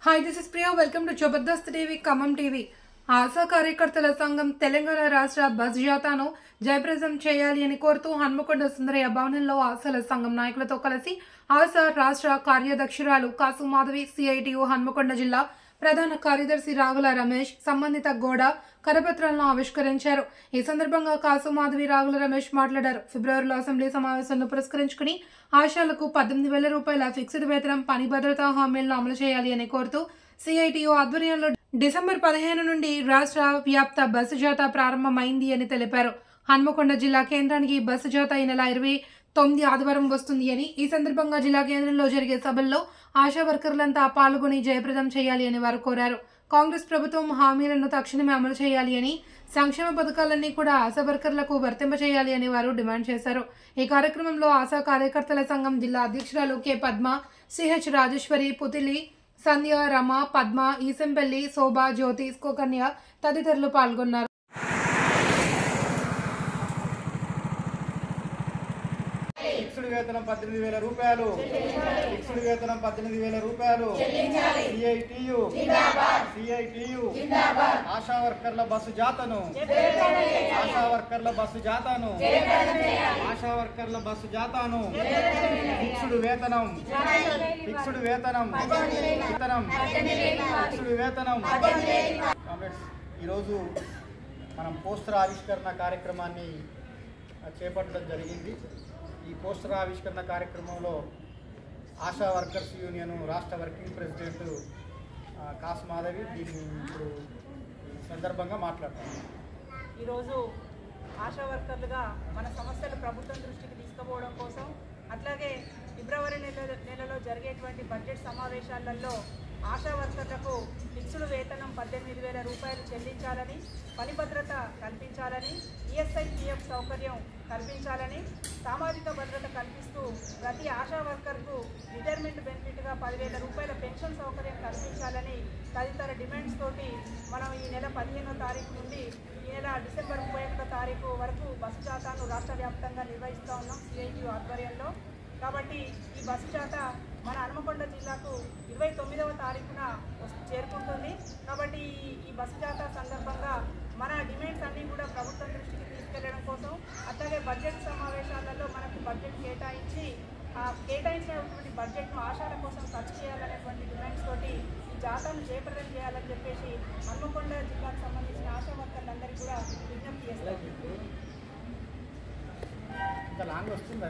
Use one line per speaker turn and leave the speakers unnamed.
Hi, this is Priya. Welcome to Jabardast TV, Kamam TV. ASHA కార్యకర్తల సంఘం తెలంగాణ రాష్ట్ర bus జాతాను జయప్రదం చేయాలి అని కోరుతూ హన్మకొండ సుందరయ్య భవనంలో ఆశాల సంఘం నాయకులతో కలిసి ఆశా రాష్ట్ర కార్యదక్షురాలు కాసు మాధవి, సిఐటియు హన్మకొండ జిల్లా ప్రధాన కార్యదర్శి రాగుల రమేష్ సంబంధిత గోడ కరపత్రాలను ఆవిష్కరించారు. ఈ సందర్భంగా కాసు మాధవి, రాగుల రమేష్ మాట్లాడారు. ఫిబ్రవరిలో అసెంబ్లీ సమావేశాలను పురస్కరించుకుని ఆశాలకు 18,000 రూపాయల ఫిక్స్డ్ వేతనం, పని భద్రతా హామీలను అమలు చేయాలి అని కోరుతూ సిఐటియు ఆధ్వర్యంలో డిసెంబర్ 15 నుండి రాష్ట్ర వ్యాప్త బస్సు జాతా ప్రారంభమైంది అని తెలిపారు. హన్మకొండ జిల్లా కేంద్రానికి బస్సు జాతా ఈ నెల 29 ఆదివారం వస్తుంది అని, ఈ సందర్భంగా జిల్లా కేంద్రంలో జరిగే సభల్లో ఆశా వర్కర్లంతా పాల్గొని జయప్రదం చేయాలి అని వారు కోరారు. కాంగ్రెస్ ప్రభుత్వం హామీలను తక్షణమే అమలు చేయాలి అని, సంక్షేమ పథకాలన్నీ కూడా ఆశా వర్కర్లకు వర్తింపచేయాలి అని వారు డిమాండ్ చేశారు. ఈ కార్యక్రమంలో ఆశా కార్యకర్తల సంఘం జిల్లా అధ్యక్షురాలు కె పద్మ, సిహెచ్ రాజేశ్వరి, పుతిలి, సంధ్య, రమ, పద్మ, ఈసంపల్లి, శోభ, జ్యోతి, స్కోకన్య తదితరులు పాల్గొన్నారు.
ఫిక్స్డ్ వేతనం 18,000 రూపాయలు. ఫిక్స్డ్ వేతనం 18,000 రూపాయలు. సిఐటియు ఆశా వర్కర్ల బస్సు జాతను, ఆశా వర్కర్ల బస్సు జాతాను, ఆశా వర్కర్ల బస్సు జాతాను ఫిక్స్డ్ వేతనం, ఫిక్స్డ్ వేతనం, ఫిక్స్డ్ వేతనం. కామ్రేడ్స్, ఈరోజు మనం పోస్టర్ ఆవిష్కరణ కార్యక్రమాన్ని చేపట్టడం జరిగింది. ఈ పోస్టర్ ఆవిష్కరణ కార్యక్రమంలో ఆశా వర్కర్స్ యూనియన్ రాష్ట్ర వర్కింగ్ ప్రెసిడెంట్ కాసు మాధవి దీన్ని ఇప్పుడు సందర్భంగా మాట్లాడతారు.
ఈరోజు ఆశా వర్కర్లుగా మన సమస్యలు ప్రభుత్వం దృష్టికి తీసుకుపోవడం కోసం, అట్లాగే ఫిబ్రవరి నెలలో జరిగేటువంటి బడ్జెట్ సమావేశాలలో ఆశా వర్కర్లకు ఫిక్స్డ్ వేతనం 18,000 రూపాయలు చెల్లించాలని, పని భద్రత కల్పించాలని, ఈఎస్ఐ పిఎఫ్ సౌకర్యం కల్పించాలని, సామాజిక భద్రత కల్పిస్తూ ప్రతి ఆశా వర్కర్కు రిటైర్మెంట్ బెనిఫిట్గా 10,000 రూపాయల పెన్షన్ సౌకర్యం కల్పించాలని తదితర డిమాండ్స్ తోటి మనం ఈ నెల 15వ తారీఖు నుండి ఈ నెల డిసెంబర్ 31వ తారీఖు వరకు బస్సు జాతాను రాష్ట్ర వ్యాప్తంగా నిర్వహిస్తూ ఉన్నాం సిఐటియు ఆధ్వర్యంలో. కాబట్టి ఈ బస్సు జాతా మన హన్మకొండ జిల్లాకు 29వ తారీఖున చేరుకుంటుంది. కాబట్టి ఈ బస్సు జాతా సందర్భంగా మన డిమాండ్స్ అన్నీ కూడా ప్రభుత్వం దృష్టికి తీసుకెళ్లడం కోసం, అట్లాగే బడ్జెట్ సమావేశాలలో మనకు బడ్జెట్ కేటాయించి కేటాయించినటువంటి బడ్జెట్ను ఆశాల కోసం ఖర్చు చేయాలనేటువంటి డిమాండ్స్ తోటి ఈ జాతాను జయప్రదం చేయాలని చెప్పేసి హన్మకొండ జిల్లాకు సంబంధించిన ఆశా వర్కర్లందరికీ కూడా విజ్ఞప్తి చేస్తారు.
ఇంకా లాంగ్ వస్తుందా?